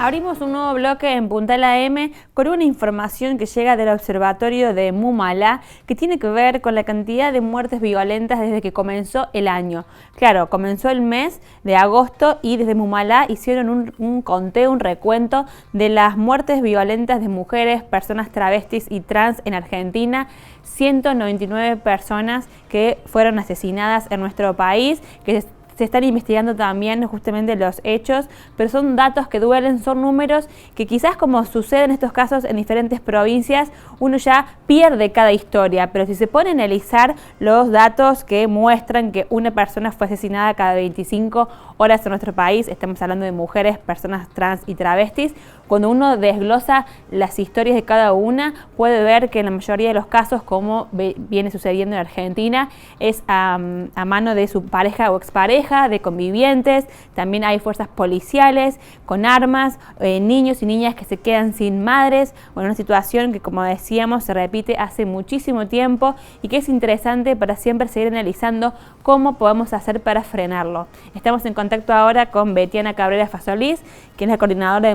Abrimos un nuevo bloque en Puntal AM con una información que llega del Observatorio de Mumalá que tiene que ver con la cantidad de muertes violentas desde que comenzó el año. Claro, comenzó el mes de agosto y desde Mumalá hicieron un conteo, un recuento de las muertes violentas de mujeres, personas travestis y trans en Argentina. 199 personas que fueron asesinadas en nuestro país, que se están investigando también justamente los hechos, pero son datos que duelen, son números que quizás, como sucede en estos casos en diferentes provincias, uno ya pierde cada historia, pero si se pone a analizar los datos que muestran que una persona fue asesinada cada 25 horas en nuestro país, estamos hablando de mujeres, personas trans y travestis, cuando uno desglosa las historias de cada una, puede ver que en la mayoría de los casos, como viene sucediendo en Argentina, es a mano de su pareja o expareja, de convivientes. También hay fuerzas policiales con armas, niños y niñas que se quedan sin madres. Bueno, una situación que, como decíamos, se repite hace muchísimo tiempo y que es interesante para siempre seguir analizando cómo podemos hacer para frenarlo. Estamos en contacto ahora con Betiana Cabrera Fasolís, quien es la coordinadora de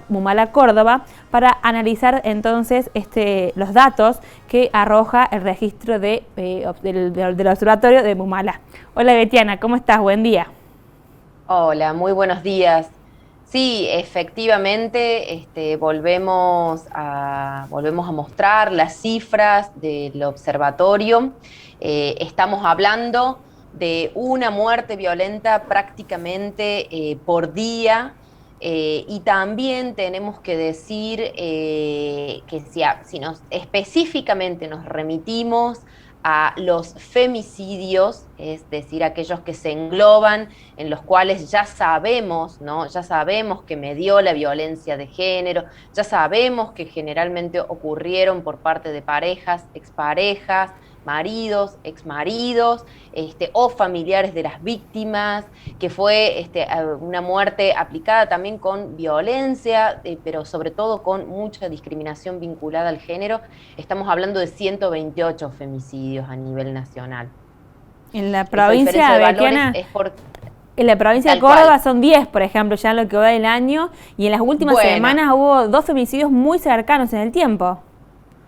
Mumalá Córdoba, para analizar entonces los datos que arroja el registro del Observatorio de Mumalá. Hola Betiana, ¿cómo estás? Buen día. Hola, muy buenos días. Sí, efectivamente, volvemos a mostrar las cifras del observatorio. Estamos hablando de una muerte violenta prácticamente por día. Y también tenemos que decir que si específicamente nos remitimos a los femicidios, es decir, aquellos que se engloban, en los cuales ya sabemos, ¿no? Ya sabemos que medió la violencia de género, ya sabemos que generalmente ocurrieron por parte de parejas, exparejas, maridos, exmaridos, o familiares de las víctimas, que fue una muerte aplicada también con violencia, pero sobre todo con mucha discriminación vinculada al género. Estamos hablando de 128 femicidios a nivel nacional. En la Esa diferencia provincia, de valores Betiana, es por en la provincia de tal Córdoba cual. son 10, por ejemplo, ya en lo que va del año, y en las últimas Bueno, semanas hubo 2 femicidios muy cercanos en el tiempo.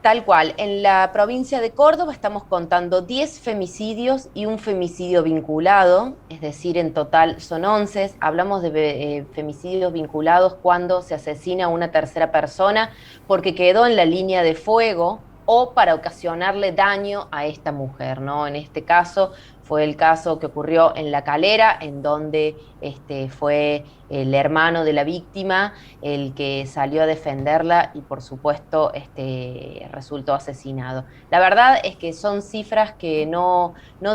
tal cual. En la provincia de Córdoba estamos contando 10 femicidios y un femicidio vinculado, es decir, en total son 11. Hablamos de femicidios vinculados cuando se asesina a una tercera persona porque quedó en la línea de fuego o para ocasionarle daño a esta mujer, ¿no? En este caso fue el caso que ocurrió en La Calera, en donde fue el hermano de la víctima el que salió a defenderla y por supuesto resultó asesinado. La verdad es que son cifras que no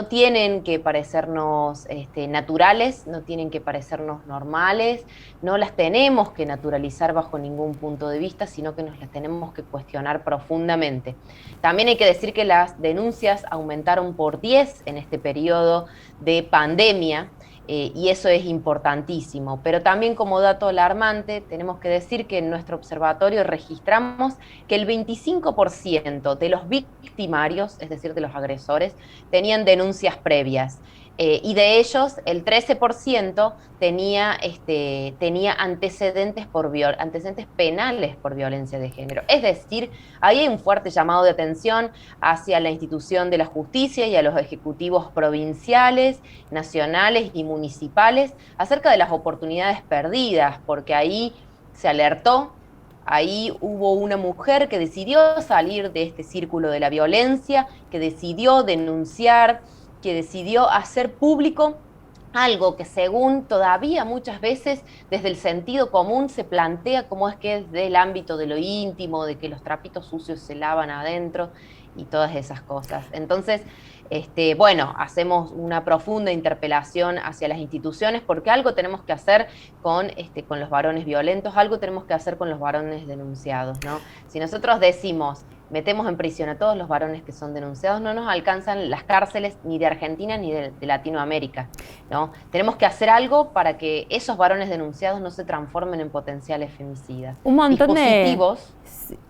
tienen que parecernos naturales, no tienen que parecernos normales, no las tenemos que naturalizar bajo ningún punto de vista, sino que nos las tenemos que cuestionar profundamente. También hay que decir que las denuncias aumentaron por 10 en este periodo de pandemia, y eso es importantísimo. Pero también, como dato alarmante, tenemos que decir que en nuestro observatorio registramos que el 25% de los victimarios, es decir, de los agresores, tenían denuncias previas. Y de ellos, el 13% tenía antecedentes penales por violencia de género. Es decir, ahí hay un fuerte llamado de atención hacia la institución de la justicia y a los ejecutivos provinciales, nacionales y municipales acerca de las oportunidades perdidas, porque ahí se alertó. Ahí hubo una mujer que decidió salir de este círculo de la violencia, que decidió denunciar, que decidió hacer público algo que, según todavía muchas veces desde el sentido común se plantea como es que es del ámbito de lo íntimo, de que los trapitos sucios se lavan adentro y todas esas cosas. Entonces, bueno, hacemos una profunda interpelación hacia las instituciones porque algo tenemos que hacer con los varones violentos, algo tenemos que hacer con los varones denunciados, ¿no? Si nosotros decimos, metemos en prisión a todos los varones que son denunciados, no nos alcanzan las cárceles ni de Argentina ni de Latinoamérica, ¿no? Tenemos que hacer algo para que esos varones denunciados no se transformen en potenciales femicidas. Un montón de, Dispositivos.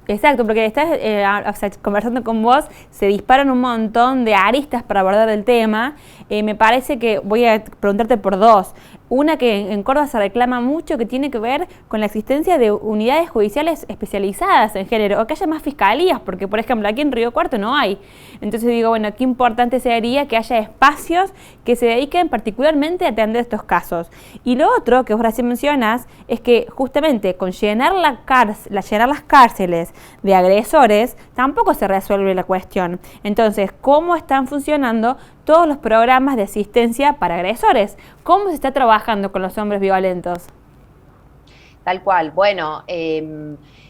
Exacto, porque estás o sea, conversando con vos, se disparan un montón de aristas para abordar el tema. Me parece que voy a preguntarte por dos. Una que en Córdoba se reclama mucho, que tiene que ver con la existencia de unidades judiciales especializadas en género, o que haya más fiscalías, porque por ejemplo aquí en Río Cuarto no hay. Entonces digo, bueno, qué importante sería que haya espacios que se dediquen particularmente a atender estos casos. Y lo otro que vos recién mencionás es que justamente con llenar llenar las cárceles de agresores, tampoco se resuelve la cuestión. Entonces, ¿cómo están funcionando todos los programas de asistencia para agresores? ¿Cómo se está trabajando con los hombres violentos? Tal cual. Bueno,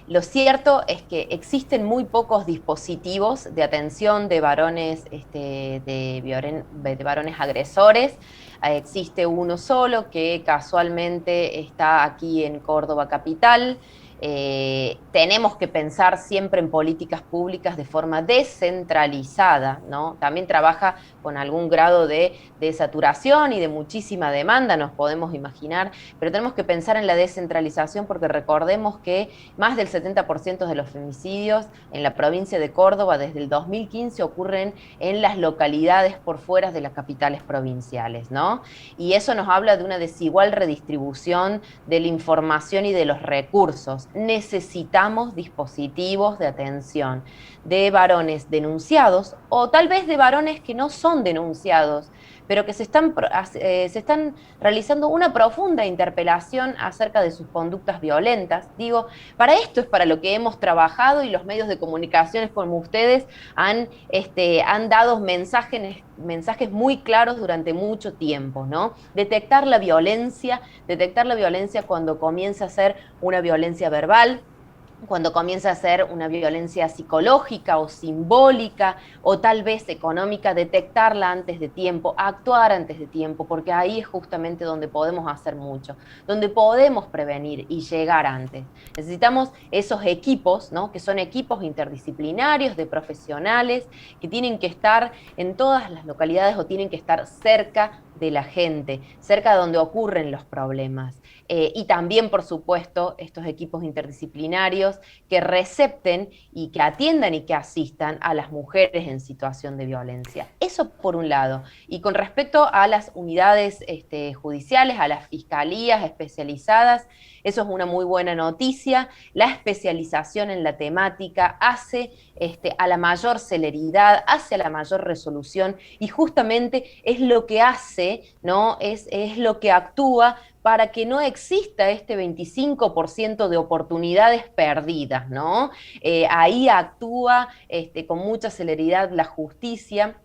lo cierto es que existen muy pocos dispositivos de atención de varones, de varones agresores. Existe uno solo que casualmente está aquí en Córdoba capital. Tenemos que pensar siempre en políticas públicas de forma descentralizada, ¿no? También trabaja con algún grado de saturación y de muchísima demanda, nos podemos imaginar, pero tenemos que pensar en la descentralización porque recordemos que más del 70% de los femicidios en la provincia de Córdoba desde el 2015 ocurren en las localidades por fuera de las capitales provinciales, ¿no? Y eso nos habla de una desigual redistribución de la información y de los recursos. Necesitamos dispositivos de atención de varones denunciados o tal vez de varones que no son denunciados, pero que se están realizando una profunda interpelación acerca de sus conductas violentas. Digo, para esto es para lo que hemos trabajado y los medios de comunicaciones como ustedes han dado mensajes muy claros durante mucho tiempo, ¿no? Detectar la violencia cuando comienza a ser una violencia verbal, cuando comienza a ser una violencia psicológica o simbólica o tal vez económica, detectarla antes de tiempo, actuar antes de tiempo, porque ahí es justamente donde podemos hacer mucho, donde podemos prevenir y llegar antes. Necesitamos esos equipos, ¿no? Que son equipos interdisciplinarios de profesionales que tienen que estar en todas las localidades o tienen que estar cerca de la gente, cerca de donde ocurren los problemas. Y también, por supuesto, estos equipos interdisciplinarios que recepten y que atiendan y que asistan a las mujeres en situación de violencia. Eso por un lado. Y con respecto a las unidades judiciales, a las fiscalías especializadas, eso es una muy buena noticia. La especialización en la temática hace a la mayor celeridad, hace a la mayor resolución y justamente es lo que hace, ¿no? Es lo que actúa para que no exista este 25% de oportunidades perdidas, ¿no? Ahí actúa con mucha celeridad la justicia.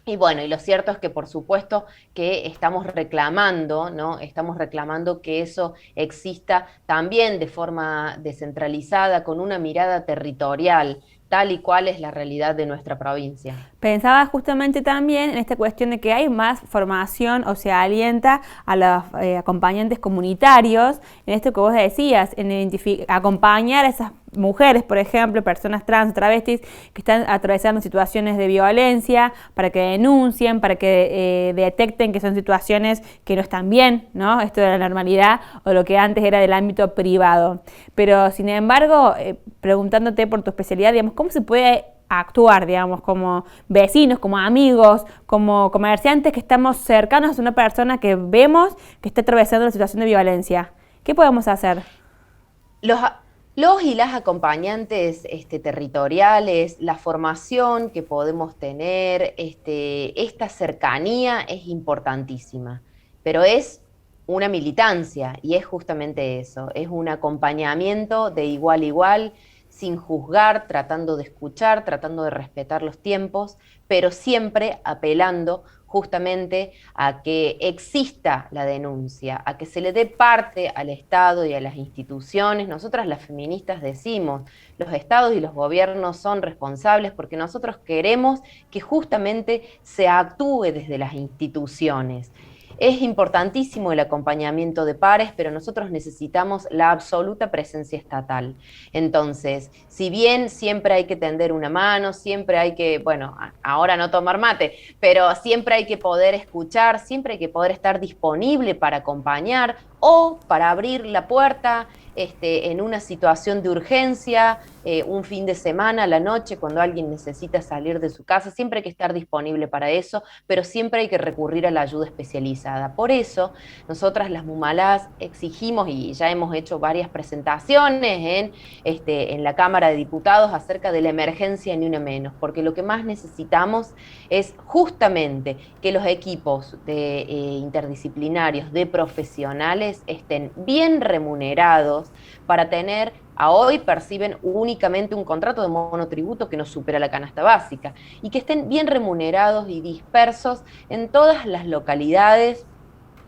Y bueno, y lo cierto es que por supuesto que estamos reclamando, ¿no? Estamos reclamando que eso exista también de forma descentralizada, con una mirada territorial, tal y cual es la realidad de nuestra provincia. Pensaba justamente también en esta cuestión de que hay más formación o se alienta a los acompañantes comunitarios, en esto que vos decías, en acompañar a esas mujeres, por ejemplo, personas trans, travestis, que están atravesando situaciones de violencia, para que denuncien, para que detecten que son situaciones que no están bien, ¿no? Esto de la normalidad o lo que antes era del ámbito privado. Pero, sin embargo, preguntándote por tu especialidad, digamos, ¿cómo se puede actuar, digamos, como vecinos, como amigos, como comerciantes que estamos cercanos a una persona que vemos que está atravesando una situación de violencia? ¿Qué podemos hacer? Los y las acompañantes territoriales, la formación que podemos tener, esta cercanía es importantísima, pero es una militancia y es justamente eso, es un acompañamiento de igual a igual, sin juzgar, tratando de escuchar, tratando de respetar los tiempos, pero siempre apelando justamente a que exista la denuncia, a que se le dé parte al Estado y a las instituciones. Nosotras las feministas decimos, los estados y los gobiernos son responsables porque nosotros queremos que justamente se actúe desde las instituciones. Es importantísimo el acompañamiento de pares, pero nosotros necesitamos la absoluta presencia estatal. Entonces, si bien siempre hay que tender una mano, siempre hay que, bueno, ahora no tomar mate, pero siempre hay que poder escuchar, siempre hay que poder estar disponible para acompañar o para abrir la puerta en una situación de urgencia, un fin de semana, a la noche, cuando alguien necesita salir de su casa. Siempre hay que estar disponible para eso, pero siempre hay que recurrir a la ayuda especializada. Por eso, nosotras las Mumalás exigimos, y ya hemos hecho varias presentaciones en la Cámara de Diputados acerca de la emergencia Ni Una Menos, porque lo que más necesitamos es justamente que los equipos interdisciplinarios de profesionales estén bien remunerados para tener. A hoy perciben únicamente un contrato de monotributo que no supera la canasta básica, y que estén bien remunerados y dispersos en todas las localidades,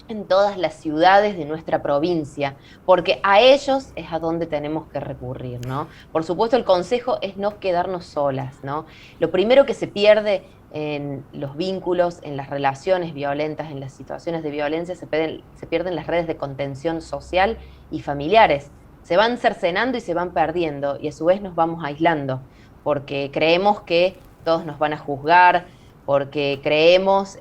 en todas las ciudades de nuestra provincia, porque a ellos es a donde tenemos que recurrir, ¿no? Por supuesto, el consejo es no quedarnos solas, ¿no? Lo primero que se pierde en los vínculos, en las relaciones violentas, en las situaciones de violencia, se pierden las redes de contención social y familiares. Se van cercenando y se van perdiendo, y a su vez nos vamos aislando, porque creemos que todos nos van a juzgar, porque creemos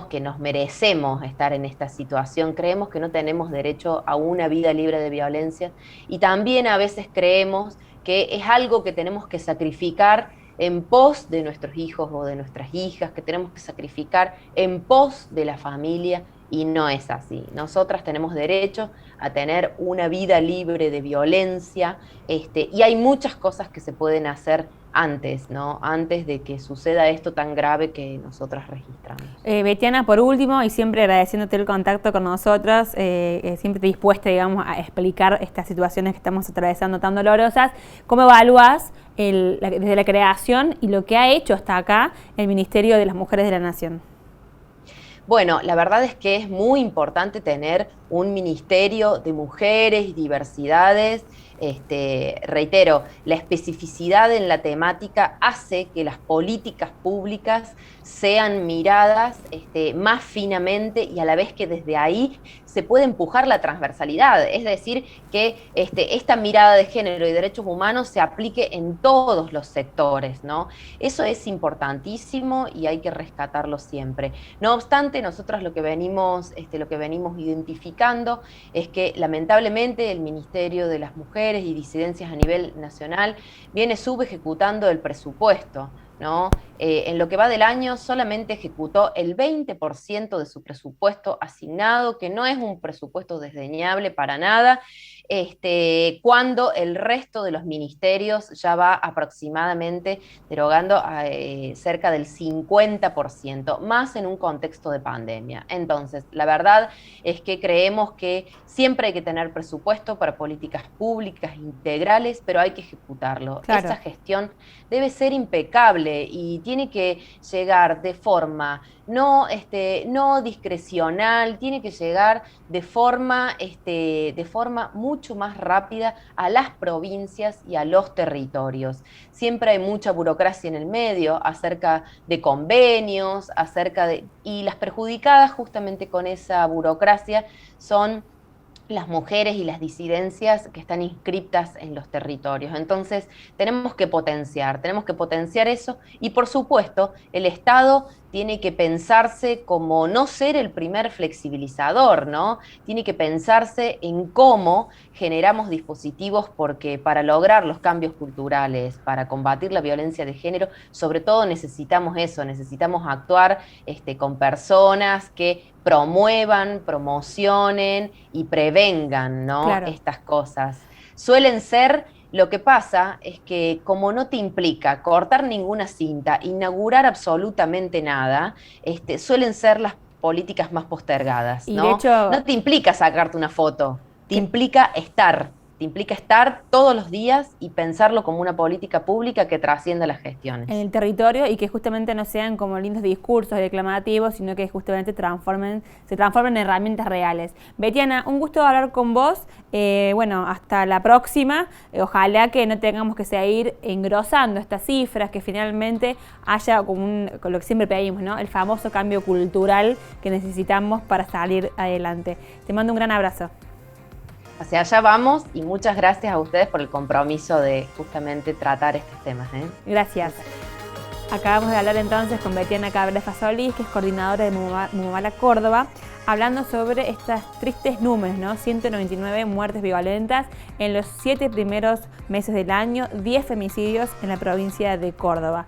que nos merecemos estar en esta situación, creemos que no tenemos derecho a una vida libre de violencia, y también a veces creemos que es algo que tenemos que sacrificar en pos de nuestros hijos o de nuestras hijas, que tenemos que sacrificar en pos de la familia, y no es así. Nosotras tenemos derecho a tener una vida libre de violencia, y hay muchas cosas que se pueden hacer antes, ¿no? Antes de que suceda esto tan grave que nosotras registramos. Betiana, por último, y siempre agradeciéndote el contacto con nosotros, siempre dispuesta, digamos, a explicar estas situaciones que estamos atravesando tan dolorosas, ¿cómo evalúas desde la creación y lo que ha hecho hasta acá el Ministerio de las Mujeres de la Nación? Bueno, la verdad es que es muy importante tener un ministerio de mujeres y diversidades. Reitero, la especificidad en la temática hace que las políticas públicas sean miradas más finamente, y a la vez que desde ahí se puede empujar la transversalidad, es decir, que esta mirada de género y derechos humanos se aplique en todos los sectores, ¿no? Eso es importantísimo y hay que rescatarlo siempre. No obstante, nosotros lo que venimos identificando es que lamentablemente el Ministerio de las Mujeres y Disidencias a nivel nacional viene subejecutando el presupuesto, ¿no? En lo que va del año solamente ejecutó el 20% de su presupuesto asignado, que no es un presupuesto desdeñable para nada, cuando el resto de los ministerios ya va aproximadamente derogando a cerca del 50%, más en un contexto de pandemia. Entonces, la verdad es que creemos que siempre hay que tener presupuesto para políticas públicas integrales, pero hay que ejecutarlo. Claro. Esa gestión debe ser impecable y tiene que llegar de forma no discrecional, tiene que llegar de forma mucho más rápida a las provincias y a los territorios. Siempre hay mucha burocracia en el medio acerca de convenios, y las perjudicadas justamente con esa burocracia son las mujeres y las disidencias que están inscriptas en los territorios. Entonces, tenemos que potenciar eso, y por supuesto, el Estado tiene que pensarse como no ser el primer flexibilizador, ¿no? Tiene que pensarse en cómo generamos dispositivos, porque para lograr los cambios culturales, para combatir la violencia de género, sobre todo necesitamos eso, necesitamos actuar con personas que promuevan, promocionen y prevengan, ¿no? Claro. Estas cosas. Lo que pasa es que como no te implica cortar ninguna cinta, inaugurar absolutamente nada, suelen ser las políticas más postergadas, ¿no? Y de hecho, no te implica sacarte una foto, te implica estar todos los días y pensarlo como una política pública que trascienda las gestiones. En el territorio, y que justamente no sean como lindos discursos declamativos, sino que justamente se transformen en herramientas reales. Betiana, un gusto hablar con vos. Bueno, hasta la próxima. Ojalá que no tengamos que seguir engrosando estas cifras, que finalmente haya como con lo que siempre pedimos, ¿no? El famoso cambio cultural que necesitamos para salir adelante. Te mando un gran abrazo. Hacia allá vamos, y muchas gracias a ustedes por el compromiso de justamente tratar estos temas. Gracias. Acabamos de hablar entonces con Betiana Cabrera Solís, que es coordinadora de Mumala Córdoba, hablando sobre estos tristes números, ¿no? 199 muertes violentas en los 7 primeros meses del año, 10 femicidios en la provincia de Córdoba.